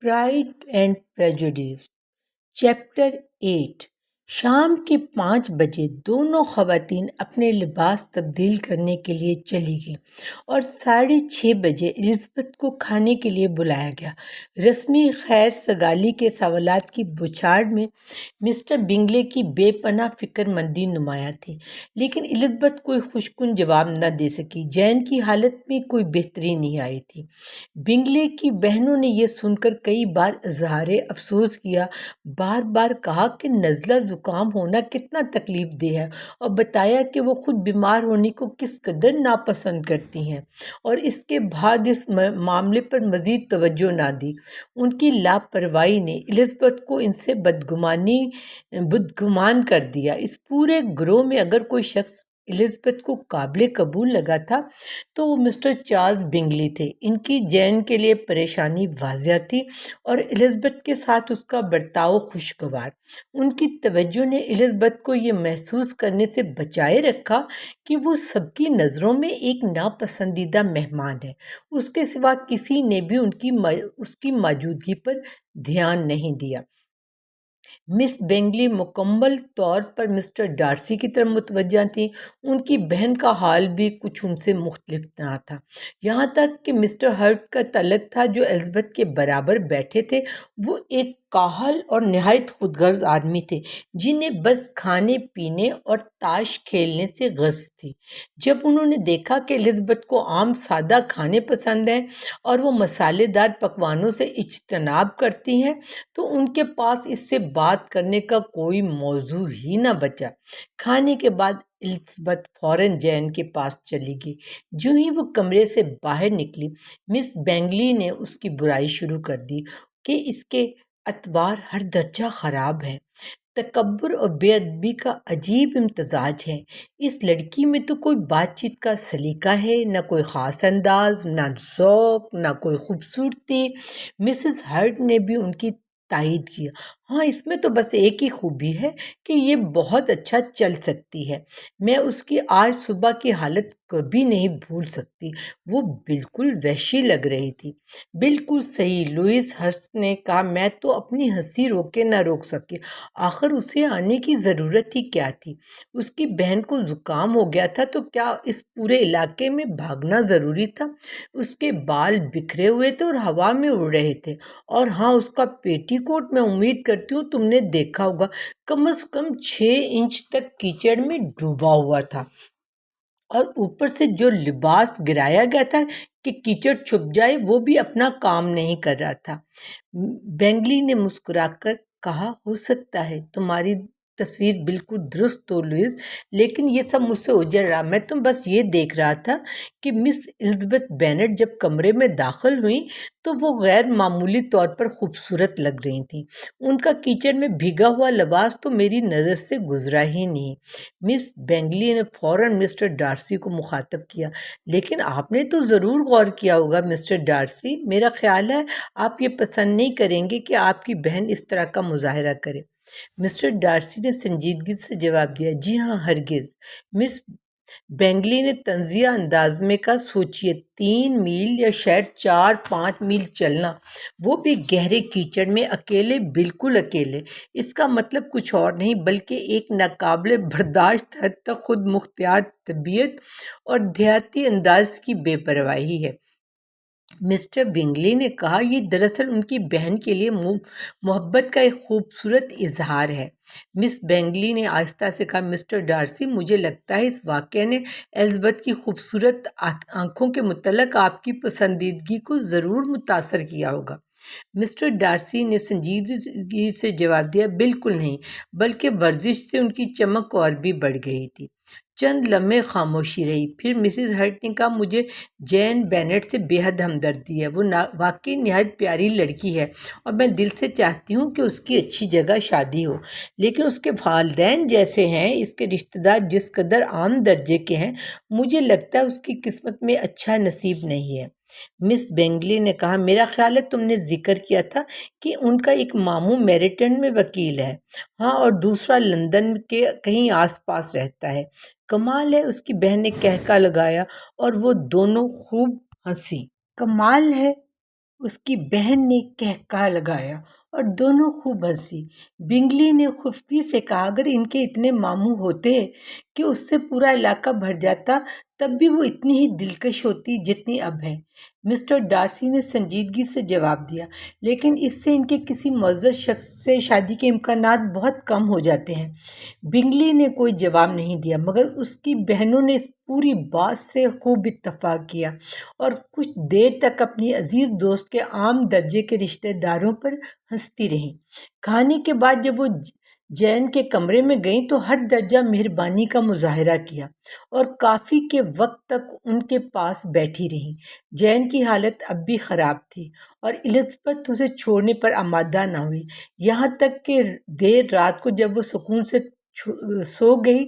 Pride and prejudice chapter 8 شام کے 5 بجے دونوں خواتین اپنے لباس تبدیل کرنے کے لیے چلی گئیں اور 6:30 بجے الزبتھ کو کھانے کے لیے بلایا گیا۔ رسمی خیر سگالی کے سوالات کی بچھاڑ میں مسٹر بنگلے کی بے پناہ فکر مندی نمایاں تھی، لیکن الزبتھ کوئی خوشگوار جواب نہ دے سکی۔ جین کی حالت میں کوئی بہتری نہیں آئی تھی۔ بنگلے کی بہنوں نے یہ سن کر کئی بار اظہار افسوس کیا، بار بار کہا کہ نزلہ زکام ہونا کتنا تکلیف دہ ہے، اور بتایا کہ وہ خود بیمار ہونے کو کس قدر ناپسند کرتی ہیں، اور اس کے بعد اس معاملے پر مزید توجہ نہ دی۔ ان کی لاپرواہی نے الزبتھ کو ان سے بدگمان کر دیا۔ اس پورے گروہ میں اگر کوئی شخص الزبتھ کو قابل قبول لگا تھا تو وہ مسٹر چارلس بنگلی تھے۔ ان کی جین کے لیے پریشانی واضح تھی اور الزبتھ کے ساتھ اس کا برتاؤ خوشگوار۔ ان کی توجہ نے الزبتھ کو یہ محسوس کرنے سے بچائے رکھا کہ وہ سب کی نظروں میں ایک ناپسندیدہ مہمان ہے۔ اس کے سوا کسی نے بھی اس کی موجودگی پر دھیان نہیں دیا۔ مس بنگلی مکمل طور پر مسٹر ڈارسی کی طرف متوجہ تھیں۔ ان کی بہن کا حال بھی کچھ ان سے مختلف نہ تھا، یہاں تک کہ مسٹر ہرٹ کا تعلق تھا جو الزبتھ کے برابر بیٹھے تھے۔ وہ ایک کاہل اور نہایت خود غرض آدمی تھے، جنہیں بس کھانے پینے اور تاش کھیلنے سے غرض تھی۔ جب انہوں نے دیکھا کہ الزبتھ کو عام سادہ کھانے پسند ہیں اور وہ مسالے دار پکوانوں سے اجتناب کرتی ہیں، تو ان کے پاس اس سے بات کرنے کا کوئی موضوع ہی نہ بچا۔ کھانے کے بعد الزبتھ فوراً جین کے پاس چلی گئی۔ جو ہی وہ کمرے سے باہر نکلی، مس بنگلی نے اس کی برائی شروع کر دی کہ اس کے اعتبار ہر درجہ خراب ہیں۔ تکبر اور بے ادبی کا عجیب امتزاج ہے۔ اس لڑکی میں تو کوئی بات چیت کا سلیقہ ہے، نہ کوئی خاص انداز، نہ ذوق، نہ کوئی خوبصورتی۔ مسز ہرٹ نے بھی ان کی تائید کیا۔ ہاں، اس میں تو بس ایک ہی خوبی ہے کہ یہ بہت اچھا چل سکتی ہے۔ میں اس کی آج صبح کی حالت کبھی نہیں بھول سکتی، وہ بالکل وحشی لگ رہی تھی۔ بالکل صحیح، لوئس ہرٹ نے کہا۔ میں تو اپنی ہنسی روکے نہ روک سکی۔ آخر اسے آنے کی ضرورت ہی کیا تھی؟ اس کی بہن کو زکام ہو گیا تھا تو کیا اس پورے علاقے میں بھاگنا ضروری تھا؟ اس کے بال بکھرے ہوئے تھے اور ہوا میں اڑ رہے تھے، اور ہاں، اس کا پیٹی کوٹ میں امید کرتی ہوں تم نے دیکھا ہوگا، کم از کم 6 انچ تک کیچڑ میں ڈوبا ہوا تھا، اور اوپر سے جو لباس گرایا گیا تھا کہ کیچڑ چھپ جائے، وہ بھی اپنا کام نہیں کر رہا تھا۔ بنگلی نے مسکرا کر کہا، ہو سکتا ہے تمہاری تصویر بالکل درست ہو لوئس، لیکن یہ سب مجھ سے اجڑ رہا۔ میں تو بس یہ دیکھ رہا تھا کہ مس الزبتھ بینٹ جب کمرے میں داخل ہوئیں تو وہ غیر معمولی طور پر خوبصورت لگ رہی تھیں۔ ان کا کیچڑ میں بھیگا ہوا لباس تو میری نظر سے گزرا ہی نہیں۔ مس بنگلی نے فوراً مسٹر ڈارسی کو مخاطب کیا، لیکن آپ نے تو ضرور غور کیا ہوگا مسٹر ڈارسی، میرا خیال ہے آپ یہ پسند نہیں کریں گے کہ آپ کی بہن اس طرح کا مظاہرہ کرے۔ مسٹر ڈارسی نے سنجیدگی سے جواب دیا، جی ہاں، ہرگز۔ مس بنگلی نے طنزیہ انداز میں کہا، سوچئے 3 میل یا شاید 4-5 میل چلنا، وہ بھی گہرے کیچڑ میں اکیلے، بالکل اکیلے۔ اس کا مطلب کچھ اور نہیں بلکہ ایک ناقابل برداشت حد تک خود مختار طبیعت اور دیہاتی انداز کی بے پرواہی ہے۔ مسٹر بنگلی نے کہا، یہ دراصل ان کی بہن کے لیے محبت کا ایک خوبصورت اظہار ہے۔ مس بنگلی نے آہستہ سے کہا، مسٹر ڈارسی، مجھے لگتا ہے اس واقعے نے الزبتھ کی خوبصورت آنکھوں کے متعلق آپ کی پسندیدگی کو ضرور متاثر کیا ہوگا۔ مسٹر ڈارسی نے سنجیدگی سے جواب دیا، بالکل نہیں، بلکہ ورزش سے ان کی چمک اور بھی بڑھ گئی تھی۔ چند لمحے خاموشی رہی، پھر مسز ہرٹ نے کہا، مجھے جین بینٹ سے بے حد ہمدردی ہے۔ وہ واقعی نہایت پیاری لڑکی ہے اور میں دل سے چاہتی ہوں کہ اس کی اچھی جگہ شادی ہو، لیکن اس کے والدین جیسے ہیں، اس کے رشتہ دار جس قدر عام درجے کے ہیں، مجھے لگتا ہے اس کی قسمت میں اچھا نصیب نہیں ہے۔ مس بنگلی نے کہا، میرا خیال ہے تم نے ذکر کیا تھا کہ ان کا ایک ماموں میریٹن میں وکیل ہے، ہاں، اور دوسرا لندن کے کہیں آس پاس رہتا ہے۔ کمال ہے، اس کی بہن نے کہکا لگایا اور وہ دونوں خوب ہنسی۔ کمال ہے، اس کی بہن نے کہکہا لگایا اور دونوں خوب ہنسی۔ بنگلی نے خفکی سے کہا، اگر ان کے اتنے ماموں ہوتے کہ اس سے پورا علاقہ بھر جاتا تب بھی وہ اتنی ہی دلکش ہوتی جتنی اب ہے۔ مسٹر ڈارسی نے سنجیدگی سے جواب دیا، لیکن اس سے ان کے کسی معزز شخص سے شادی کے امکانات بہت کم ہو جاتے ہیں۔ بنگلی نے کوئی جواب نہیں دیا، مگر اس کی بہنوں نے اس پوری بات سے خوب اتفاق کیا اور کچھ دیر تک اپنی عزیز دوست کے عام درجے کے رشتہ داروں پر ہنستی رہیں۔ کھانے کے بعد جب وہ جین کے کمرے میں گئیں تو ہر درجہ مہربانی کا مظاہرہ کیا اور کافی کے وقت تک ان کے پاس بیٹھی رہیں۔ جین کی حالت اب بھی خراب تھی اور الزبتھ اسے چھوڑنے پر آمادہ نہ ہوئی، یہاں تک کہ دیر رات کو جب وہ سکون سے سو گئی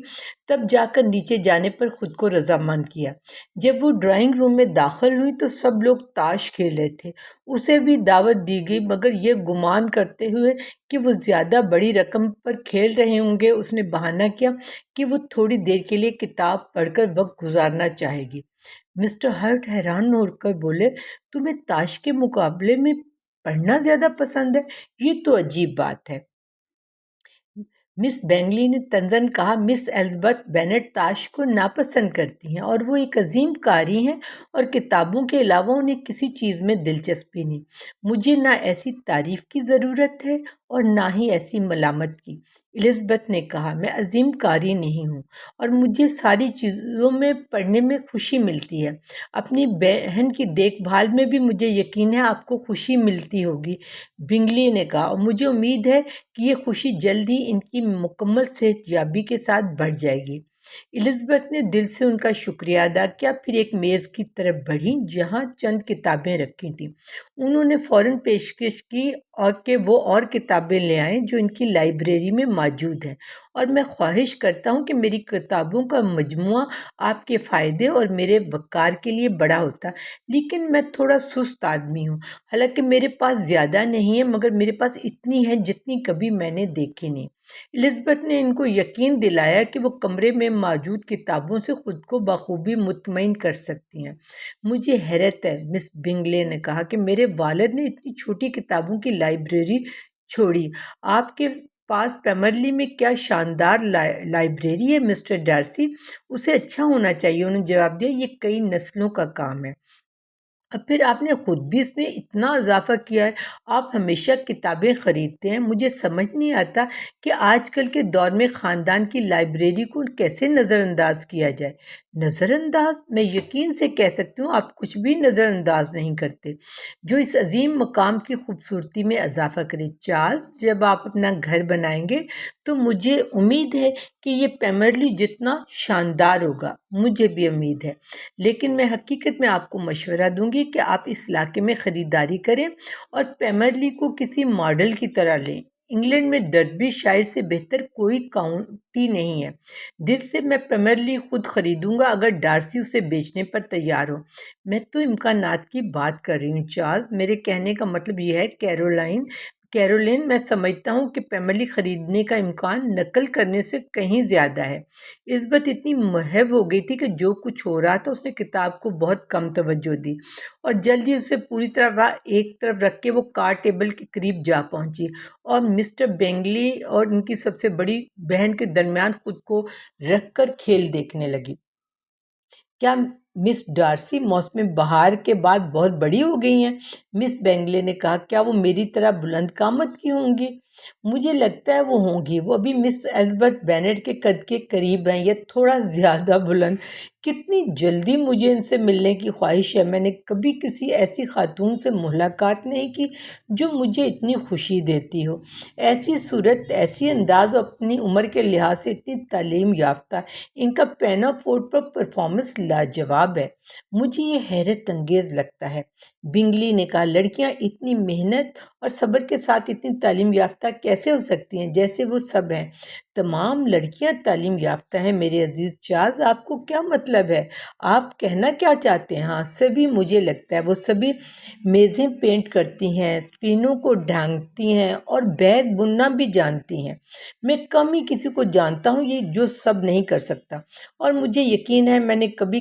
تب جا کر نیچے جانے پر خود کو رضامند کیا۔ جب وہ ڈرائنگ روم میں داخل ہوئی تو سب لوگ تاش کھیل رہے تھے۔ اسے بھی دعوت دی گئی، مگر یہ گمان کرتے ہوئے کہ وہ زیادہ بڑی رقم پر کھیل رہے ہوں گے، اس نے بہانہ کیا کہ وہ تھوڑی دیر کے لیے کتاب پڑھ کر وقت گزارنا چاہے گی۔ مسٹر ہرٹ حیران ہو کر بولے، تمہیں تاش کے مقابلے میں پڑھنا زیادہ پسند ہے؟ یہ تو عجیب بات ہے۔ مس بینگلی نے طنزاً کہا، مس الزبتھ بینٹ تاش کو ناپسند کرتی ہیں اور وہ ایک عظیم قاری ہیں اور کتابوں کے علاوہ انہیں کسی چیز میں دلچسپی نہیں۔ مجھے نہ ایسی تعریف کی ضرورت ہے اور نہ ہی ایسی ملامت کی۔ الزبتھ نے کہا، میں عظیم قاری نہیں ہوں اور مجھے ساری چیزوں میں پڑھنے میں خوشی ملتی ہے۔ اپنی بہن کی دیکھ بھال میں بھی مجھے یقین ہے آپ کو خوشی ملتی ہوگی، بنگلی نے کہا، اور مجھے امید ہے کہ یہ خوشی جلد ہی ان کی مکمل صحت یابی کے ساتھ بڑھ جائے گی۔ الزبتھ نے دل سے ان کا شکریہ ادا کیا، پھر ایک میز کی طرف بڑھیں جہاں چند کتابیں رکھی تھیں۔ انہوں نے فوراً پیشکش کی کہ وہ اور کتابیں لے آئیں جو ان کی لائبریری میں موجود ہیں، اور میں خواہش کرتا ہوں کہ میری کتابوں کا مجموعہ آپ کے فائدے اور میرے وقار کے لیے بڑا ہوتا، لیکن میں تھوڑا سست آدمی ہوں۔ حالانکہ میرے پاس زیادہ نہیں ہے، مگر میرے پاس اتنی ہے جتنی کبھی میں نے دیکھی نہیں۔ الزبتھ نے ان کو یقین دلایا کہ وہ کمرے میں موجود کتابوں سے خود کو بخوبی مطمئن کر سکتی ہیں۔ مجھے حیرت ہے، مس بنگلے نے کہا، کہ میرے والد نے اتنی چھوٹی کتابوں کی لائبریری چھوڑی۔ آپ کے پاس پیمرلی میں کیا شاندار لائبریری ہے مسٹر ڈارسی، اسے اچھا ہونا چاہیے، انہوں نے جواب دیا، یہ کئی نسلوں کا کام ہے۔ اب پھر آپ نے خود بھی اس میں اتنا اضافہ کیا ہے، آپ ہمیشہ کتابیں خریدتے ہیں۔ مجھے سمجھ نہیں آتا کہ آج کل کے دور میں خاندان کی لائبریری کو کیسے نظر انداز کیا جائے۔ نظر انداز؟ میں یقین سے کہہ سکتی ہوں آپ کچھ بھی نظر انداز نہیں کرتے جو اس عظیم مقام کی خوبصورتی میں اضافہ کرے۔ چارلز، جب آپ اپنا گھر بنائیں گے تو مجھے امید ہے کہ یہ پیمرلی جتنا شاندار ہوگا۔ مجھے بھی امید ہے، لیکن میں حقیقت میں آپ کو مشورہ دوں گی کہ آپ اس علاقے میں خریداری کریں اور پیمرلی کو کسی ماڈل کی طرح لیں۔ انگلینڈ میں ڈربی شائر سے بہتر کوئی کاؤنٹی نہیں ہے۔ دل سے میں پیمرلی خود خریدوں گا اگر ڈارسی اسے بیچنے پر تیار ہو۔ میں تو امکانات کی بات کر رہی ہوں چارلز، میرے کہنے کا مطلب یہ ہے کیرولین، میں سمجھتا ہوں کہ پیمرلی خریدنے کا امکان نقل کرنے سے کہیں زیادہ ہے۔ الزبتھ اتنی محو ہو گئی تھی کہ جو کچھ ہو رہا تھا اس نے کتاب کو بہت کم توجہ دی اور جلدی اسے پوری طرح ایک طرف رکھ کے وہ کار ٹیبل کے قریب جا پہنچی اور مسٹر بینگلی اور ان کی سب سے بڑی بہن کے درمیان خود کو رکھ کر کھیل دیکھنے لگی۔ کیا مس ڈارسی موسم بہار کے بعد بہت بڑی ہو گئی ہیں؟ مس بینگلے نے کہا، کیا وہ میری طرح بلند قامت کی ہوں گی؟ مجھے لگتا ہے وہ ہوں گی۔ وہ ابھی مس الزبتھ بینٹ کے قد کے قریب ہیں یا تھوڑا زیادہ بلند۔ کتنی جلدی مجھے ان سے ملنے کی خواہش ہے۔ میں نے کبھی کسی ایسی خاتون سے ملاقات نہیں کی جو مجھے اتنی خوشی دیتی ہو۔ ایسی صورت، ایسی انداز اور اپنی عمر کے لحاظ سے اتنی تعلیم یافتہ، ان کا پینو فورٹ پر پرفارمنس لاجواب ہے۔ مجھے یہ حیرت انگیز لگتا ہے، بنگلی نے کہا، لڑکیاں اتنی محنت اور صبر کے ساتھ اتنی تعلیم یافتہ کیسے ہو سکتی ہیں جیسے وہ سب ہیں؟ تمام لڑکیاں تعلیم یافتہ ہیں میرے عزیز چارلز، آپ کو کیا مطلب ہے؟ آپ کہنا کیا چاہتے ہیں؟ ہاں، سبھی، مجھے لگتا ہے وہ سبھی میزیں پینٹ کرتی ہیں، اسکرینوں کو ڈھانکتی ہیں اور بیگ بننا بھی جانتی ہیں۔ میں کم ہی کسی کو جانتا ہوں یہ جو سب نہیں کر سکتا، اور مجھے یقین ہے میں نے کبھی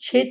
6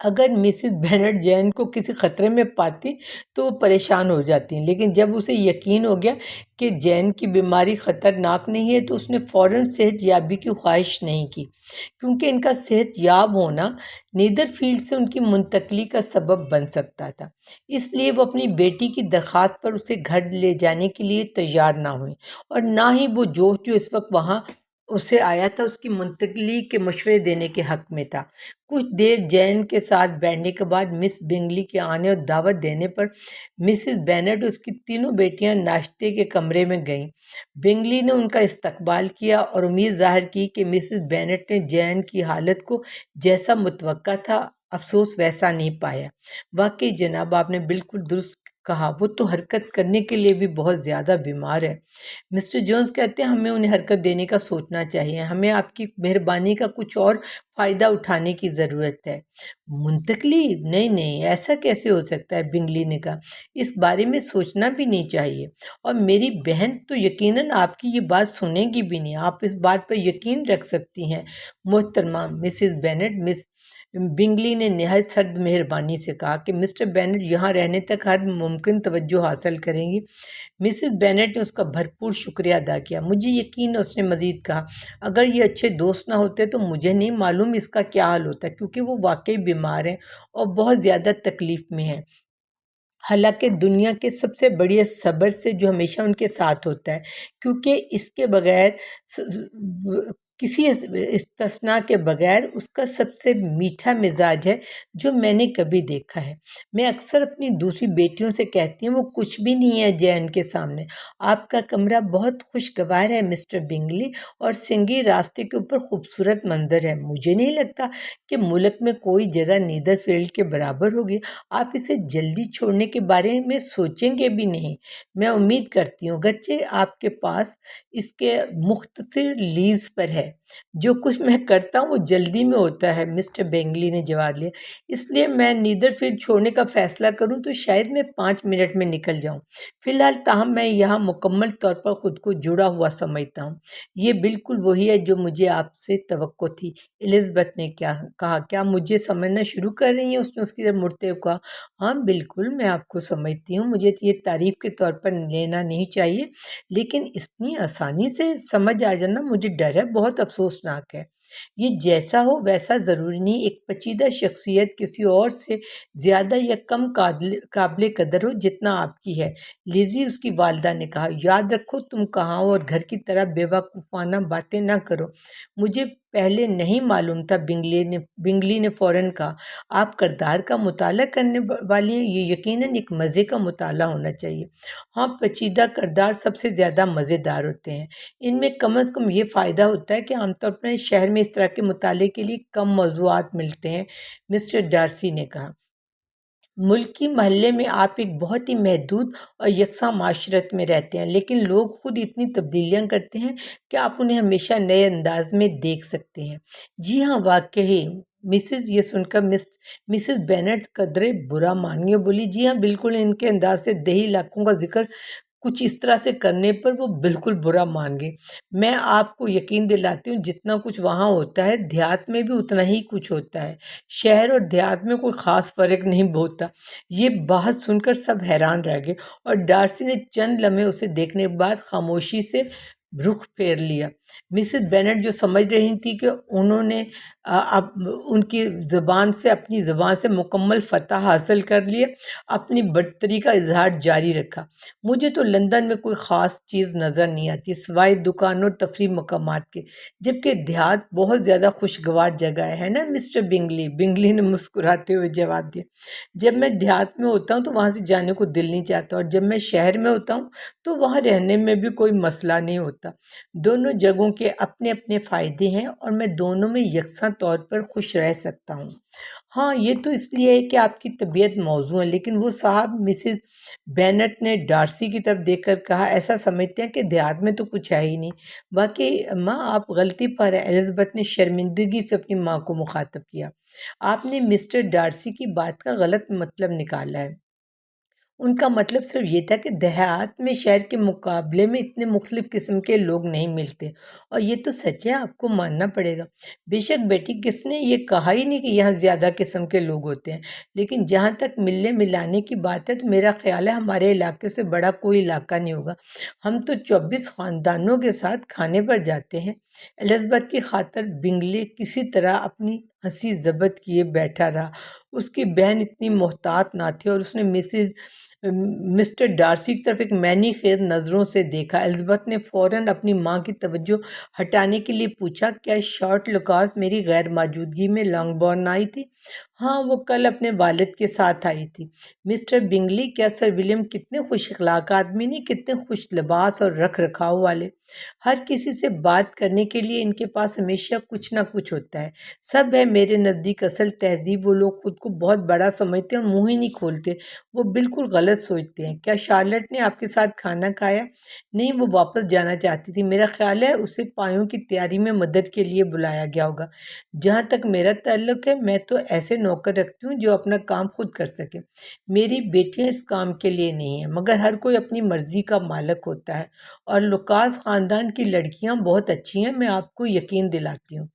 اگر مسز بینٹ جین کو کسی خطرے میں پاتی تو وہ پریشان ہو جاتی ہیں، لیکن جب اسے یقین ہو گیا کہ جین کی بیماری خطرناک نہیں ہے تو اس نے فوراً صحت یابی کی خواہش نہیں کی، کیونکہ ان کا صحت یاب ہونا نیدر فیلڈ سے ان کی منتقلی کا سبب بن سکتا تھا۔ اس لیے وہ اپنی بیٹی کی درخواست پر اسے گھر لے جانے کے لیے تیار نہ ہوئیں، اور نہ ہی وہ جوش جو اس وقت وہاں اسے آیا تھا اس کی منتقلی کے مشورے دینے کے حق میں تھا۔ کچھ دیر جین کے ساتھ بیٹھنے کے بعد مس بنگلی کے آنے اور دعوت دینے پر مسز بینٹ اور اس کی تینوں بیٹیاں ناشتے کے کمرے میں گئیں۔ بنگلی نے ان کا استقبال کیا اور امید ظاہر کی کہ مسز بینٹ نے جین کی حالت کو جیسا متوقع تھا افسوس ویسا نہیں پایا۔ واقعی جناب، آپ نے بالکل درست کہا، وہ تو حرکت کرنے کے لیے بھی بہت زیادہ بیمار ہے۔ مسٹر جونز کہتے ہیں ہمیں انہیں حرکت دینے کا سوچنا چاہیے، ہمیں آپ کی مہربانی کا کچھ اور فائدہ اٹھانے کی ضرورت ہے۔ منتقلی؟ نہیں نہیں، ایسا کیسے ہو سکتا ہے، بنگلی نے کہا، اس بارے میں سوچنا بھی نہیں چاہیے، اور میری بہن تو یقیناً آپ کی یہ بات سنیں گی بھی نہیں، آپ اس بات پر یقین رکھ سکتی ہیں محترمہ مسز بینٹ۔ مس بنگلی نے نہایت سرد مہربانی سے کہا کہ مسٹر بینٹ یہاں رہنے تک ہر ممکن توجہ حاصل کریں گی۔ مسز بینٹ نے اس کا بھرپور شکریہ ادا کیا۔ مجھے یقین ہے، اس نے مزید کہا، اگر یہ اچھے دوست نہ ہوتے تو مجھے نہیں معلوم اس کا کیا حال ہوتا، کیونکہ وہ واقعی بیمار ہیں اور بہت زیادہ تکلیف میں ہیں۔ حالانکہ دنیا کے سب سے بڑی صبر سے جو ہمیشہ ان کے ساتھ ہوتا ہے، کیونکہ اس کے بغیر کسی استثناء کے بغیر اس کا سب سے میٹھا مزاج ہے جو میں نے کبھی دیکھا ہے۔ میں اکثر اپنی دوسری بیٹیوں سے کہتی ہوں وہ کچھ بھی نہیں ہے جین کے سامنے۔ آپ کا کمرہ بہت خوشگوار ہے مسٹر بنگلی، اور سنگی راستے کے اوپر خوبصورت منظر ہے۔ مجھے نہیں لگتا کہ ملک میں کوئی جگہ نیدر فیلڈ کے برابر ہوگی۔ آپ اسے جلدی چھوڑنے کے بارے میں سوچیں گے بھی نہیں، میں امید کرتی ہوں، گرچہ آپ کے پاس اس کے مختصر لیز پر ہے۔ جو کچھ میں کرتا ہوں وہ جلدی میں ہوتا ہے، مسٹر بنگلی نے جواب دیا، اس لیے میں نیدر فیلڈ چھوڑنے کا فیصلہ کروں تو شاید میں 5 منٹ میں نکل جاؤں۔ فی الحال تاہم میں یہاں مکمل طور پر خود کو جڑا ہوا سمجھتا ہوں۔ یہ بالکل وہی ہے جو مجھے آپ سے توقع تھی، الزبتھ نے کہا، کیا مجھے سمجھنا شروع کر رہی ہیں؟ اس نے اس کی طرف مڑتے ہوئے کہا، ہاں بالکل، میں آپ کو سمجھتی ہوں، مجھے یہ تعریف کے طور پر لینا نہیں چاہیے، لیکن اتنی آسانی سے سمجھ آ جانا مجھے ڈر ہے، بہت افسوسناک ہے۔ یہ جیسا ہو ویسا ضروری نہیں، ایک پیچیدہ شخصیت کسی اور سے زیادہ یا کم قابل قدر ہو جتنا آپ کی ہے۔ لیزی، اس کی والدہ نے کہا، یاد رکھو تم کہاں ہو اور گھر کی طرح بے وقوفانہ باتیں نہ کرو۔ مجھے پہلے نہیں معلوم تھا، بنگلی نے فوراً کہا، آپ کردار کا مطالعہ کرنے والی ہیں، یہ یقیناً ایک مزے کا مطالعہ ہونا چاہیے۔ ہاں، پیچیدہ کردار سب سے زیادہ مزیدار ہوتے ہیں، ان میں کم از کم یہ فائدہ ہوتا ہے کہ عام طور پر شہر میں اس طرح کے مطالعے کے لیے کم موضوعات ملتے ہیں، مسٹر ڈارسی نے کہا۔ ملکی محلے میں آپ ایک بہت ہی محدود اور یکساں معاشرت میں رہتے ہیں، لیکن لوگ خود اتنی تبدیلیاں کرتے ہیں کہ آپ انہیں ہمیشہ نئے انداز میں دیکھ سکتے ہیں۔ جی ہاں، واقعی۔ یہ سن کر مسز بینٹ قدرے برا مان گئی، بولی، جی ہاں بالکل، ان کے انداز سے دیہی علاقوں کا ذکر کچھ اس طرح سے کرنے پر وہ بالکل برا مان گئی۔ میں آپ کو یقین دلاتی ہوں جتنا کچھ وہاں ہوتا ہے دیہات میں بھی اتنا ہی کچھ ہوتا ہے، شہر اور دیہات میں کوئی خاص فرق نہیں ہوتا۔ یہ بات سن کر سب حیران رہ گئے، اور ڈارسی نے چند لمحے اسے دیکھنے کے بعد خاموشی سے رخ پھیر لیا۔ مسز بینٹ جو سمجھ رہی تھی کہ انہوں نے اب ان کی اپنی زبان سے مکمل فتح حاصل کر لیا، اپنی برتری کا اظہار جاری رکھا، مجھے تو لندن میں کوئی خاص چیز نظر نہیں آتی سوائے دکانوں اور تفریح مقامات کے، جبکہ دیہات بہت زیادہ خوشگوار جگہ ہے نا مسٹر بنگلی نے مسکراتے ہوئے جواب دیا۔ جب میں دیہات میں ہوتا ہوں تو وہاں سے جانے کو دل نہیں چاہتا، اور جب میں شہر میں ہوتا ہوں تو وہاں رہنے میں بھی کوئی مسئلہ نہیں ہوتا۔ دونوں جگہوں کے اپنے اپنے فائدے ہیں، اور میں دونوں میں یکساں طور پر خوش رہ سکتا ہوں۔ ہاں، یہ تو اس لیے ہے کہ آپ کی طبیعت موزوں ہے، لیکن وہ صاحب، مسز بینٹ نے ڈارسی کی طرف دیکھ کر کہا، ایسا سمجھتے ہیں کہ دیہات میں تو کچھ ہے ہی نہیں۔ واقعی ماں، آپ غلطی پر ہیں، الزبتھ نے شرمندگی سے اپنی ماں کو مخاطب کیا۔ آپ نے مسٹر ڈارسی کی بات کا غلط مطلب نکالا ہے، ان کا مطلب صرف یہ تھا کہ دیہات میں شہر کے مقابلے میں اتنے مختلف قسم کے لوگ نہیں ملتے، اور یہ تو سچ ہے، آپ کو ماننا پڑے گا۔ بے شک بیٹی، کس نے یہ کہا ہی نہیں کہ یہاں زیادہ قسم کے لوگ ہوتے ہیں، لیکن جہاں تک ملنے ملانے کی بات ہے تو میرا خیال ہے ہمارے علاقے سے بڑا کوئی علاقہ نہیں ہوگا۔ ہم تو 24 خاندانوں کے ساتھ کھانے پر جاتے ہیں۔ الزبتھ کی خاطر بنگلے کسی طرح اپنی ہنسی ضبط کیے بیٹھا رہا۔ اس کی بہن اتنی محتاط نہ تھی، اور اس نے مسٹر ڈارسی کی طرف ایک معنی خیز نظروں سے دیکھا۔ الزبتھ نے فوراً اپنی ماں کی توجہ ہٹانے کے لیے پوچھا، کیا شارٹ لوکاس میری غیر موجودگی میں لانگ بورن آئی تھی؟ ہاں، وہ کل اپنے والد کے ساتھ آئی تھی۔ مسٹر بنگلی، کیا سر ولیم کتنے خوش اخلاق آدمی نہیں، کتنے خوش لباس اور رکھ رکھاؤ والے۔ ہر کسی سے بات کرنے کے لیے ان کے پاس ہمیشہ کچھ نہ کچھ ہوتا ہے۔ سب ہے میرے نزدیک اصل تہذیب۔ وہ لوگ خود کو بہت بڑا سمجھتے ہیں اور منہ ہی نہیں کھولتے۔ وہ بالکل غلط سوچتے ہیں۔ کیا شارلٹ نے آپ کے ساتھ کھانا کھایا؟ نہیں، وہ واپس جانا چاہتی تھی۔ میرا خیال ہے اسے پایوں کی تیاری میں مدد کے لیے بلایا گیا ہوگا۔ جہاں تک میرا تعلق ہے، میں تو ایسے نوکر رکھتی ہوں جو اپنا کام خود کر سکے۔ میری بیٹیاں اس کام کے لیے نہیں ہیں، مگر ہر کوئی اپنی مرضی کا مالک ہوتا ہے، اور لوکاس خاندان کی لڑکیاں بہت اچھی ہیں، میں آپ کو یقین دلاتی ہوں۔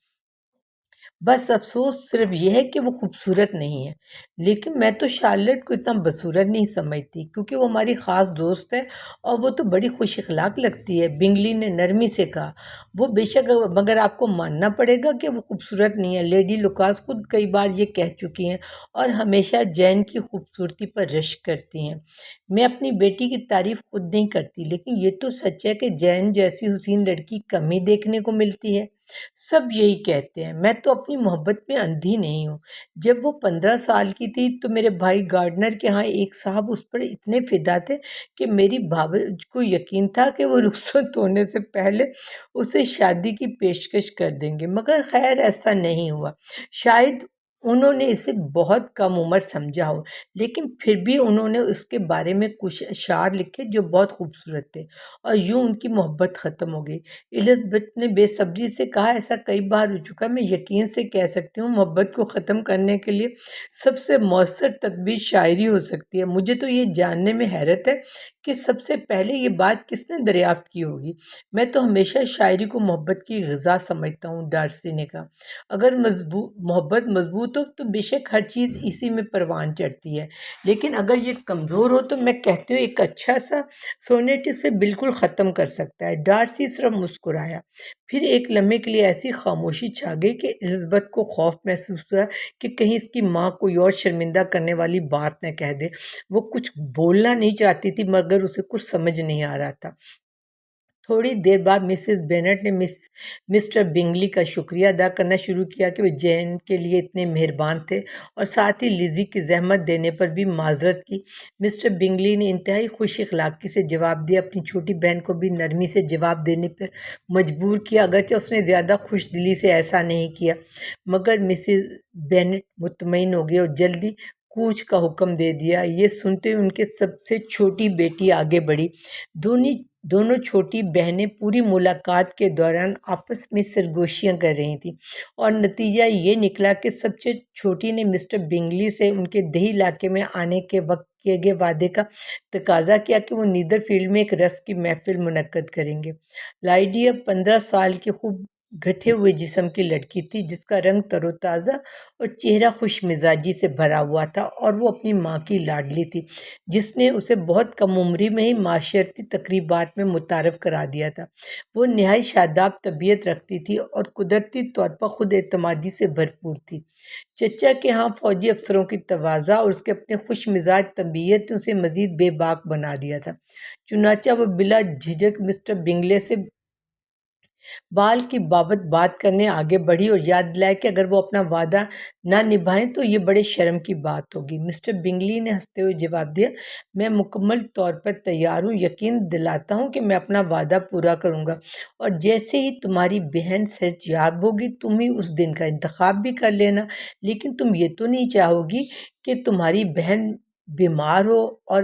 بس افسوس صرف یہ ہے کہ وہ خوبصورت نہیں ہے۔ لیکن میں تو شارلٹ کو اتنا بدصورت نہیں سمجھتی، کیونکہ وہ ہماری خاص دوست ہے، اور وہ تو بڑی خوش اخلاق لگتی ہے، بنگلی نے نرمی سے کہا۔ وہ بے شک، مگر آپ کو ماننا پڑے گا کہ وہ خوبصورت نہیں ہے۔ لیڈی لوکاس خود کئی بار یہ کہہ چکی ہیں، اور ہمیشہ جین کی خوبصورتی پر رشک کرتی ہیں۔ میں اپنی بیٹی کی تعریف خود نہیں کرتی، لیکن یہ تو سچ ہے کہ جین جیسی حسین لڑکی کم ہی دیکھنے کو ملتی ہے۔ سب یہی کہتے ہیں۔ میں تو اپنی محبت میں اندھی نہیں ہوں۔ جب وہ 15 سال کی تھی تو میرے بھائی گارڈنر کے ہاں ایک صاحب اس پر اتنے فدا تھے کہ میری بھاوج کو یقین تھا کہ وہ رخصت ہونے سے پہلے اسے شادی کی پیشکش کر دیں گے، مگر خیر ایسا نہیں ہوا۔ شاید انہوں نے اسے بہت کم عمر سمجھا ہو، لیکن پھر بھی انہوں نے اس کے بارے میں کچھ اشعار لکھے جو بہت خوبصورت تھے، اور یوں ان کی محبت ختم ہو گئی۔ الزبتھ نے بے صبری سے کہا، ایسا کئی بار ہو چکا، میں یقین سے کہہ سکتی ہوں محبت کو ختم کرنے کے لیے سب سے مؤثر تدبیر شاعری ہو سکتی ہے۔ مجھے تو یہ جاننے میں حیرت ہے کہ سب سے پہلے یہ بات کس نے دریافت کی ہوگی۔ میں تو ہمیشہ شاعری کو محبت کی غذا سمجھتا ہوں، ڈارسی نے کہا۔ اگر محبت مضبوط ہو تو بے شک ہر چیز اسی میں پروان چڑھتی ہے، لیکن اگر یہ کمزور ہو تو میں کہتی ہوں ایک اچھا سا سونیٹ اسے بالکل ختم کر سکتا ہے۔ ڈارسی صرف مسکرایا۔ پھر ایک لمحے کے لیے ایسی خاموشی چھا گئی کہ الزبتھ کو خوف محسوس ہوا کہ کہیں اس کی ماں کوئی اور شرمندہ کرنے والی بات نہ کہہ دے۔ وہ کچھ بولنا نہیں چاہتی تھی، مگر اسے کچھ سمجھ نہیں آ رہا تھا۔ تھوڑی دیر بعد مسز بینٹ نے مسٹر بنگلی کا شکریہ ادا کرنا شروع کیا کہ وہ جین کے لیے اتنے مہربان تھے، اور ساتھ ہی لیزی کی زحمت دینے پر بھی معذرت کی۔ مسٹر بنگلی نے انتہائی خوش اخلاقی سے جواب دیا، اپنی چھوٹی بہن کو بھی نرمی سے جواب دینے پر مجبور کیا، اگرچہ اس نے زیادہ خوش دلی سے ایسا نہیں کیا۔ مگر مسز بینٹ مطمئن ہو گئی اور جلدی کوچ کا حکم دے دیا۔ یہ سنتے ہوئے ان کے سب سے چھوٹی بیٹی آگے بڑھی۔ دونوں چھوٹی بہنیں پوری ملاقات کے دوران آپس میں سرگوشیاں کر رہی تھیں، اور نتیجہ یہ نکلا کہ سب سے چھوٹی نے مسٹر بنگلی سے ان کے دیہی علاقے میں آنے کے وقت کیے گئے وعدے کا تقاضا کیا کہ وہ نیدر فیلڈ میں ایک رقص کی محفل منعقد کریں گے۔ لائڈیا 15 سال کی خوب گٹھے ہوئے جسم کی لڑکی تھی، جس کا رنگ تر و تازہ اور چہرہ خوش مزاجی سے بھرا ہوا تھا، اور وہ اپنی ماں کی لاڈلی تھی، جس نے اسے بہت کم عمری میں ہی معاشرتی تقریبات میں متعارف کرا دیا تھا۔ وہ نہایت شاداب طبیعت رکھتی تھی اور قدرتی طور پر خود اعتمادی سے بھرپور تھی۔ چچا کے ہاں فوجی افسروں کی تواضع اور اس کے اپنے خوش مزاج طبیعت نے اسے مزید بے باک بنا دیا تھا۔ چنانچہ وہ بلا جھجک مسٹر بنگلے سے بال کی بابت بات کرنے آگے بڑھی، اور یاد دلایا کہ اگر وہ اپنا وعدہ نہ نبھائیں تو یہ بڑے شرم کی بات ہوگی۔ مسٹر بنگلی نے ہنستے ہوئے جواب دیا، میں مکمل طور پر تیار ہوں، یقین دلاتا ہوں کہ میں اپنا وعدہ پورا کروں گا، اور جیسے ہی تمہاری بہن صحت یاب ہوگی تم ہی اس دن کا انتخاب بھی کر لینا، لیکن تم یہ تو نہیں چاہو گی کہ تمہاری بہن بیمار ہو اور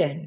10।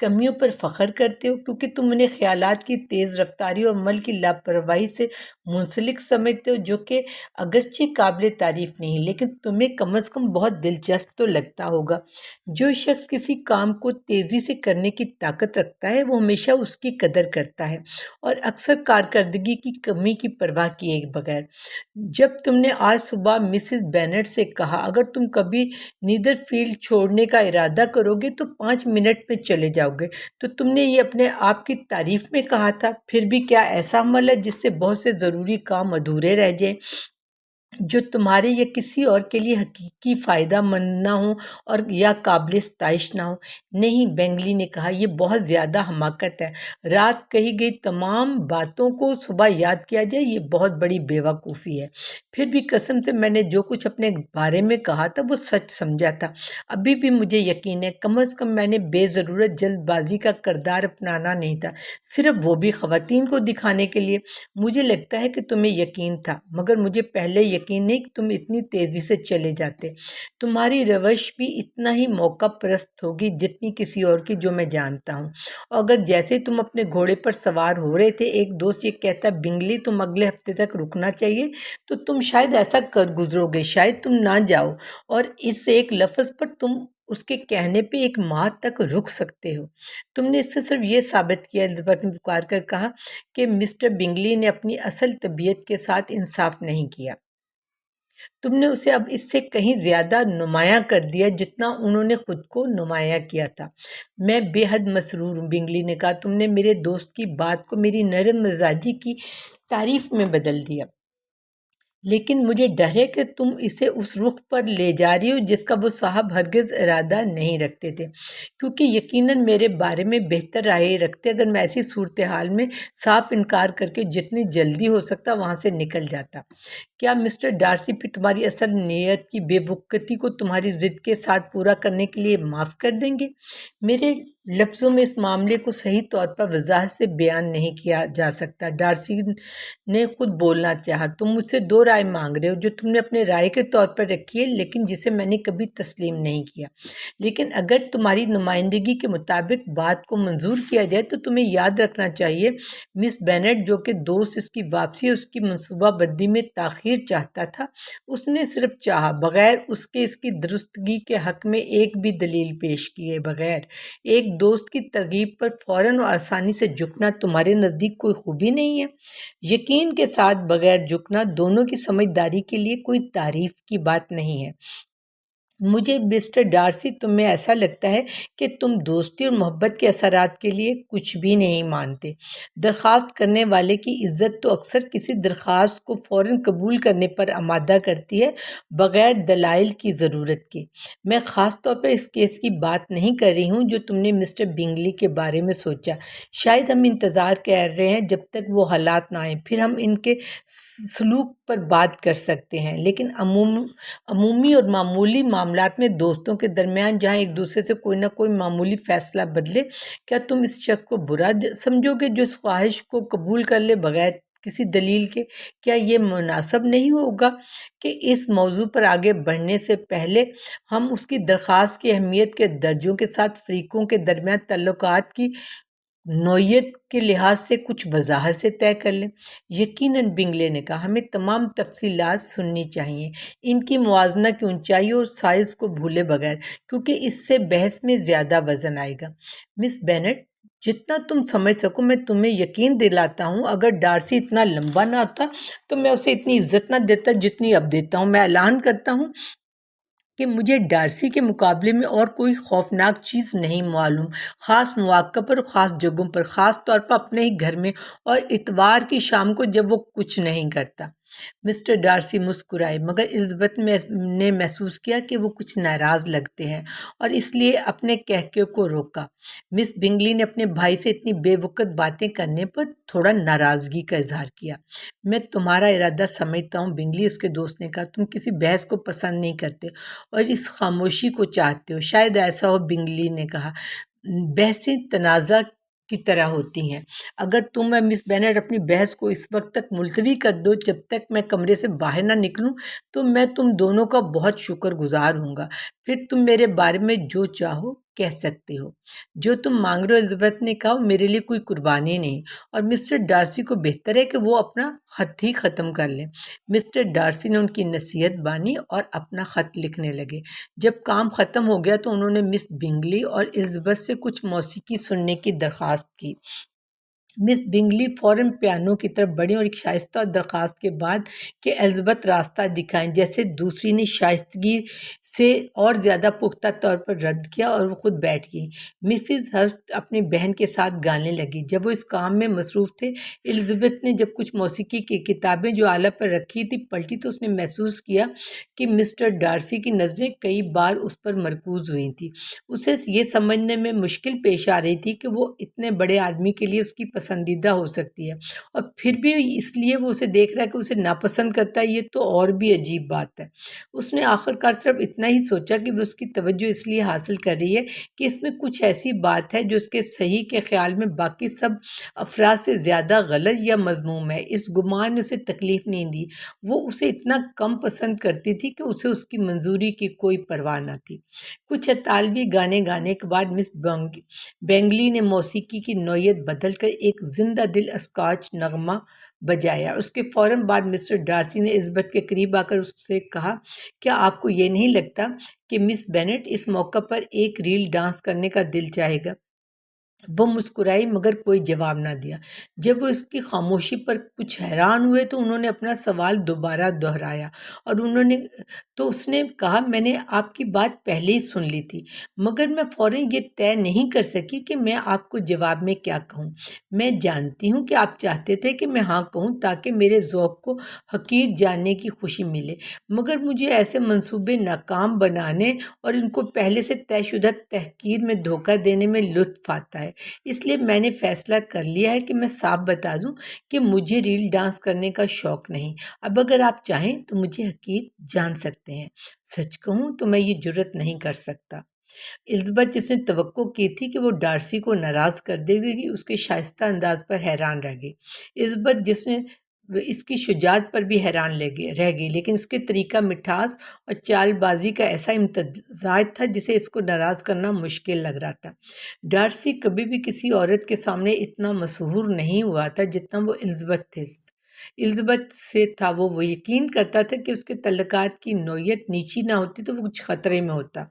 کمیوں پر فخر کرتے ہو کیونکہ تم انہیں خیالات کی تیز رفتاری اور عمل کی لاپرواہی سے منسلک سمجھتے ہو، جو کہ اگرچہ قابل تعریف نہیں لیکن تمہیں کم از کم بہت دلچسپ تو لگتا ہوگا۔ جو شخص کسی کام کو تیزی سے کرنے کی طاقت رکھتا ہے وہ ہمیشہ اس کی قدر کرتا ہے اور اکثر کارکردگی کی کمی کی پرواہ کیے بغیر۔ جب تم نے آج صبح مسز بینٹ سے کہا اگر تم کبھی نیدر فیلڈ چھوڑنے کا ارادہ کرو گے تو 5 منٹ میں چلے جاؤ گے، تو تم نے یہ اپنے آپ کی تعریف میں کہا تھا۔ پھر بھی کیا ایسا عمل ہے جس سے بہت سے ضروری کام ادھورے رہ جائیں، جو تمہارے یا کسی اور کے لیے حقیقی فائدہ مند نہ ہوں اور یا قابل ستائش نہ ہوں؟ نہیں، بینگلی نے کہا، یہ بہت زیادہ حماقت ہے۔ رات کہی گئی تمام باتوں کو صبح یاد کیا جائے، یہ بہت بڑی بے وقوفی ہے۔ پھر بھی قسم سے میں نے جو کچھ اپنے بارے میں کہا تھا وہ سچ سمجھا تھا۔ ابھی بھی مجھے یقین ہے، کم از کم میں نے بے ضرورت جلد بازی کا کردار اپنانا نہیں تھا، صرف وہ بھی خواتین کو دکھانے کے لیے۔ مجھے لگتا ہے کہ تمہیں یقین تھا، مگر مجھے پہلے یقین نہیں کہ تم اتنی تیزی سے چلے جاتے۔ تمہاری روش بھی اتنا ہی موقع پرست ہوگی جتنی کسی اور کی، جو میں جانتا ہوں۔ اور اگر جیسے تم اپنے گھوڑے پر سوار ہو رہے تھے ایک دوست یہ کہتا بنگلی تم اگلے ہفتے تک رکنا چاہیے، تو تم شاید ایسا کر گزرو گے، شاید تم نہ جاؤ، اور اس ایک لفظ پر تم اس کے کہنے پہ 1 ماہ تک رک سکتے ہو۔ تم نے اس سے صرف یہ ثابت کیا، الزبتھ نے پکار کر کہا، کہ مسٹر بنگلی نے اپنی اصل طبیعت کے ساتھ انصاف نہیں کیا۔ تم نے اسے اب اس سے کہیں زیادہ نمایاں کر دیا جتنا انہوں نے خود کو نمایاں کیا تھا۔ میں بے حد مسرور ہوں، بنگلی نے کہا، تم نے میرے دوست کی بات کو میری نرم مزاجی کی تعریف میں بدل دیا، لیکن مجھے ڈر ہے کہ تم اسے اس رخ پر لے جا رہی ہو جس کا وہ صاحب ہرگز ارادہ نہیں رکھتے تھے، کیونکہ یقیناً میرے بارے میں بہتر رائے رکھتے اگر میں ایسی صورتحال میں صاف انکار کر کے جتنی جلدی ہو سکتا وہاں سے نکل جاتا۔ کیا مسٹر ڈارسی پھر تمہاری اصل نیت کی بے وقتی کو تمہاری ضد کے ساتھ پورا کرنے کے لیے معاف کر دیں گے؟ میرے لفظوں میں اس معاملے کو صحیح طور پر وضاحت سے بیان نہیں کیا جا سکتا۔ ڈارسی نے خود بولنا چاہا، تم مجھ سے 2 رائے مانگ رہے ہو جو تم نے اپنے رائے کے طور پر رکھی ہے لیکن جسے میں نے کبھی تسلیم نہیں کیا۔ لیکن اگر تمہاری نمائندگی کے مطابق بات کو منظور کیا جائے تو تمہیں یاد رکھنا چاہیے مس بینٹ جو کہ دوست اس کی واپسی اس کی منصوبہ بندی میں تاخیر چاہتا تھا، اس نے صرف چاہا، بغیر اس کی درستگی کے حق میں ایک بھی دلیل پیش کیے بغیر، ایک دوست کی ترغیب پر فوراً اور آسانی سے جھکنا تمہارے نزدیک کوئی خوبی نہیں ہے؟ یقین کے ساتھ بغیر جھکنا دونوں کی سمجھداری کے لیے کوئی تعریف کی بات نہیں ہے۔ مجھے مسٹر ڈارسی تم میں ایسا لگتا ہے کہ تم دوستی اور محبت کے اثرات کے لیے کچھ بھی نہیں مانتے۔ درخواست کرنے والے کی عزت تو اکثر کسی درخواست کو فوراً قبول کرنے پر آمادہ کرتی ہے بغیر دلائل کی ضرورت کے۔ میں خاص طور پر اس کیس کی بات نہیں کر رہی ہوں جو تم نے مسٹر بنگلی کے بارے میں سوچا۔ شاید ہم انتظار کر رہے ہیں جب تک وہ حالات نہ آئیں، پھر ہم ان کے سلوک پر بات کر سکتے ہیں، لیکن عمومی اور معمولی معاملات میں دوستوں کے درمیان جہاں ایک دوسرے سے کوئی نہ کوئی معمولی فیصلہ بدلے، کیا تم اس شخص کو برا سمجھو گے جو اس خواہش کو قبول کر لے بغیر کسی دلیل کے؟ کیا یہ مناسب نہیں ہوگا کہ اس موضوع پر آگے بڑھنے سے پہلے ہم اس کی درخواست کی اہمیت کے درجوں کے ساتھ فریقوں کے درمیان تعلقات کی نوعیت کے لحاظ سے کچھ وضاحت سے طے کر لیں؟ یقیناً، بنگلے نے کہا، ہمیں تمام تفصیلات سننی چاہیے، ان کی موازنہ کی اونچائی اور سائز کو بھولے بغیر، کیونکہ اس سے بحث میں زیادہ وزن آئے گا۔ مس بینٹ، جتنا تم سمجھ سکو میں تمہیں یقین دلاتا ہوں اگر ڈارسی اتنا لمبا نہ ہوتا تو میں اسے اتنی عزت نہ دیتا جتنی اب دیتا ہوں۔ میں اعلان کرتا ہوں کہ مجھے ڈارسی کے مقابلے میں اور کوئی خوفناک چیز نہیں معلوم، خاص مواقع پر اور خاص جگہوں پر، خاص طور پر اپنے ہی گھر میں اور اتوار کی شام کو جب وہ کچھ نہیں کرتا۔ مسٹر ڈارسی مسکرائے، مگر الزبتھ نے محسوس کیا کہ وہ کچھ ناراض لگتے ہیں اور اس لیے اپنے کہکے کو روکا۔ مس بنگلی نے اپنے بھائی سے اتنی بے وقت باتیں کرنے پر تھوڑا ناراضگی کا اظہار کیا۔ میں تمہارا ارادہ سمجھتا ہوں، بنگلی، اس کے دوست نے کہا، تم کسی بحث کو پسند نہیں کرتے اور اس خاموشی کو چاہتے ہو۔ شاید ایسا ہو، بنگلی نے کہا، بحثیں تنازع کی طرح ہوتی ہیں۔ اگر تم اور مس بینٹ اپنی بحث کو اس وقت تک ملتوی کر دو جب تک میں کمرے سے باہر نہ نکلوں تو میں تم دونوں کا بہت شکر گزار ہوں گا، پھر تم میرے بارے میں جو چاہو کہہ سکتے ہو۔ جو تم مانگ رہے ہو، الزبتھ نے کہا، میرے لیے کوئی قربانی نہیں، اور مسٹر ڈارسی کو بہتر ہے کہ وہ اپنا خط ہی ختم کر لیں۔ مسٹر ڈارسی نے ان کی نصیحت مانی اور اپنا خط لکھنے لگے۔ جب کام ختم ہو گیا تو انہوں نے مس بنگلی اور الزبتھ سے کچھ موسیقی سننے کی درخواست کی۔ مس بنگلی فوراً پیانو کی طرف بڑھی اور ایک شائستہ درخواست کے بعد کہ الزبتھ راستہ دکھائیں جیسے دوسری نے شائستگی سے اور زیادہ پختہ طور پر رد کیا، اور وہ خود بیٹھ گئی۔ مسز ہرٹ اپنی بہن کے ساتھ گانے لگی۔ جب وہ اس کام میں مصروف تھے، الزبتھ نے جب کچھ موسیقی کی کتابیں جو آلہ پر رکھی تھی پلٹی تو اس نے محسوس کیا کہ مسٹر ڈارسی کی نظریں کئی بار اس پر مرکوز ہوئی تھیں۔ اسے یہ سمجھنے میں مشکل پیش آ رہی تھی کہ وہ اتنے بڑے آدمی کے لیے اس کی پسندیدہ ہو سکتی ہے، اور پھر بھی اس لیے وہ اسے دیکھ رہا ہے کہ اسے ناپسند کرتا ہے، یہ تو اور بھی عجیب بات ہے۔ اس نے آخرکار صرف اتنا ہی سوچا کہ وہ اس کی توجہ اس لیے حاصل کر رہی ہے کہ اس میں کچھ ایسی بات ہے جو اس کے صحیح کے خیال میں باقی سب افراد سے زیادہ غلط یا مذموم ہے۔ اس گمان نے اسے تکلیف نہیں دی۔ وہ اسے اتنا کم پسند کرتی تھی کہ اسے اس کی منظوری کی کوئی پرواہ نہ تھی۔ کچھ اطالوی گانے گانے کے بعد مس بینگلی نے موسیقی کی نوعیت بدل کر ایک زندہ دل اسکاچ نغمہ بجایا۔ اس کے فوراً بعد مسٹر ڈارسی نے الزبتھ کے قریب آ کر اس سے کہا، کیا آپ کو یہ نہیں لگتا کہ مس بینٹ اس موقع پر ایک ریل ڈانس کرنے کا دل چاہے گا؟ وہ مسکرائی مگر کوئی جواب نہ دیا۔ جب وہ اس کی خاموشی پر کچھ حیران ہوئے تو انہوں نے اپنا سوال دوبارہ دہرایا، اور اس نے کہا، میں نے آپ کی بات پہلے ہی سن لی تھی، مگر میں فوراً یہ طے نہیں کر سکی کہ میں آپ کو جواب میں کیا کہوں۔ میں جانتی ہوں کہ آپ چاہتے تھے کہ میں ہاں کہوں تاکہ میرے ذوق کو حقیر جاننے کی خوشی ملے، مگر مجھے ایسے منصوبے ناکام بنانے اور ان کو پہلے سے طے شدہ تحقیر میں دھوکہ دینے میں لطف آتا ہے۔ اس لیے میں نے فیصلہ کر لیا ہے کہ میں صاف بتا دوں کہ مجھے ریل ڈانس کرنے کا شوق نہیں۔ اب اگر آپ چاہیں تو مجھے حقیر جان سکتے ہیں۔ سچ کہوں تو میں یہ جرت نہیں کر سکتا۔ الزبتھ، جس نے توقع کی تھی کہ وہ ڈارسی کو ناراض کر دے گی، اس کے شائستہ انداز پر حیران رہ گئی۔ الزبتھ، جس نے اس کی شجاعت پر بھی حیران رہ گئی، لیکن اس کے طریقہ مٹھاس اور چال بازی کا ایسا امتزاج تھا جسے اس کو ناراض کرنا مشکل لگ رہا تھا۔ ڈارسی کبھی بھی کسی عورت کے سامنے اتنا مشہور نہیں ہوا تھا جتنا وہ الزبتھ سے تھا۔ وہ یقین کرتا تھا کہ اس کے تعلقات کی نوعیت نیچی نہ ہوتی تو وہ کچھ خطرے میں ہوتا۔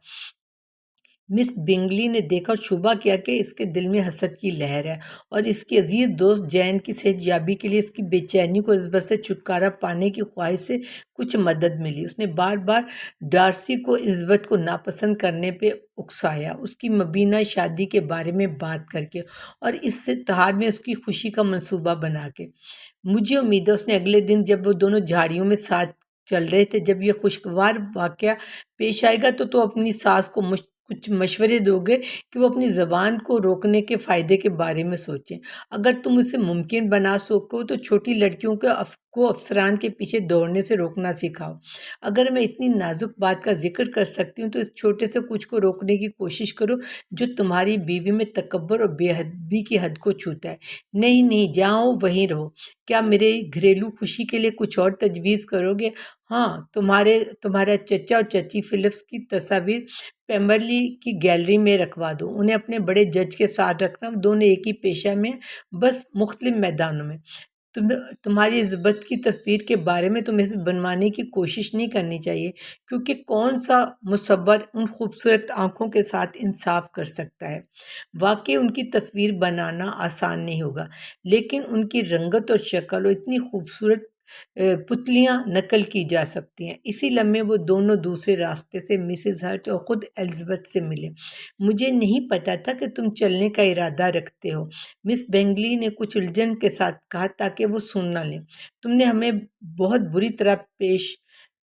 مس بنگلی نے دیکھا اور شبہ کیا کہ اس کے دل میں حسد کی لہر ہے، اور اس کی عزیز دوست جین کی صحت یابی کے لیے اس کی بے چینی کو الزبتھ سے چھٹکارا پانے کی خواہش سے کچھ مدد ملی۔ اس نے بار بار ڈارسی کو الزبتھ کو ناپسند کرنے پہ اکسایا، اس کی مبینہ شادی کے بارے میں بات کر کے اور اس تہوار میں اس کی خوشی کا منصوبہ بنا کے۔ مجھے امید ہے، اس نے اگلے دن جب وہ دونوں جھاڑیوں میں ساتھ چل رہے تھے، جب یہ خوشگوار واقعہ پیش آئے گا تو اپنی ساس کو کچھ مشورے دو گے کہ وہ اپنی زبان کو روکنے کے فائدے کے بارے میں سوچیں۔ اگر تم اسے ممکن بنا سکو تو چھوٹی لڑکیوں کو افسران کے پیچھے دوڑنے سے روکنا سکھاؤ۔ اگر میں اتنی نازک بات کا ذکر کر سکتی ہوں تو اس چھوٹے سے کچھ کو روکنے کی کوشش کرو جو تمہاری بیوی میں تکبر اور بے ادبی کی حد کو چھوتا ہے۔ نہیں، جاؤ وہیں رہو۔ کیا میرے گھریلو خوشی کے لیے کچھ اور تجویز کرو گے؟ ہاں، تمہارا چچا اور چچی فلپس کی تصاویر پیمبرلی کی گیلری میں رکھوا دو۔ انہیں اپنے بڑے جج کے ساتھ رکھنا، دونوں ایک ہی پیشہ میں، بس مختلف میدانوں میں۔ تمہاری الزبتھ کی تصویر کے بارے میں تمہیں اسے بنوانے کی کوشش نہیں کرنی چاہیے، کیونکہ کون سا مصور ان خوبصورت آنکھوں کے ساتھ انصاف کر سکتا ہے۔ واقعی ان کی تصویر بنانا آسان نہیں ہوگا، لیکن ان کی رنگت اور شکل اور اتنی خوبصورت پتلیاں نقل کی جا سکتی ہیں۔ اسی لمحے وہ دونوں دوسرے راستے سے مسز ہرٹ اور خود الزبتھ سے ملے۔ مجھے نہیں پتا تھا کہ تم چلنے کا ارادہ رکھتے ہو، مس بینگلی نے کچھ الجھن کے ساتھ کہا تاکہ وہ سن نہ لیں۔ تم نے ہمیں بہت بری طرح پیش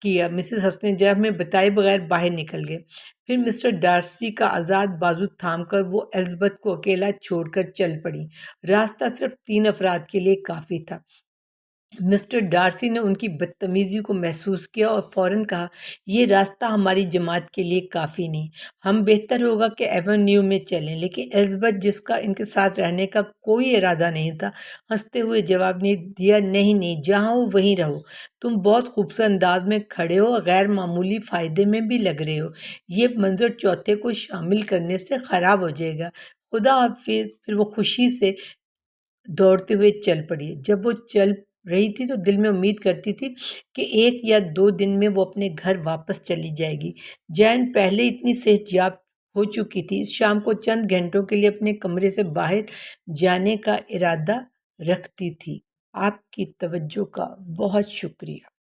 کیا۔ مسز ہرٹ نے جب ہمیں بتائے بغیر باہر نکل گئے۔ پھر مسٹر ڈارسی کا آزاد بازو تھام کر وہ الزبتھ کو اکیلا چھوڑ کر چل پڑی۔ راستہ صرف 3 افراد کے لیے کافی تھا۔ مسٹر ڈارسی نے ان کی بدتمیزی کو محسوس کیا اور فوراً کہا، یہ راستہ ہماری جماعت کے لیے کافی نہیں، ہم بہتر ہوگا کہ ایونیو میں چلیں۔ لیکن الزبتھ، جس کا ان کے ساتھ رہنے کا کوئی ارادہ نہیں تھا، ہنستے ہوئے جواب دیا، نہیں نہیں، جہاں ہو وہیں رہو، تم بہت خوبصورت انداز میں کھڑے ہو اور غیر معمولی فائدے میں بھی لگ رہے ہو، یہ منظر چوتھے کو شامل کرنے سے خراب ہو جائے گا، خدا حافظ۔ پھر وہ خوشی سے دوڑتے ہوئے چل پڑی۔ جب وہ چل رہی تھی تو دل میں امید کرتی تھی کہ 1 یا 2 دن میں وہ اپنے گھر واپس چلی جائے گی۔ جین پہلے اتنی صحت یاب ہو چکی تھی، اس شام کو چند گھنٹوں کے لیے اپنے کمرے سے باہر جانے کا ارادہ رکھتی تھی۔ آپ کی توجہ کا بہت شکریہ۔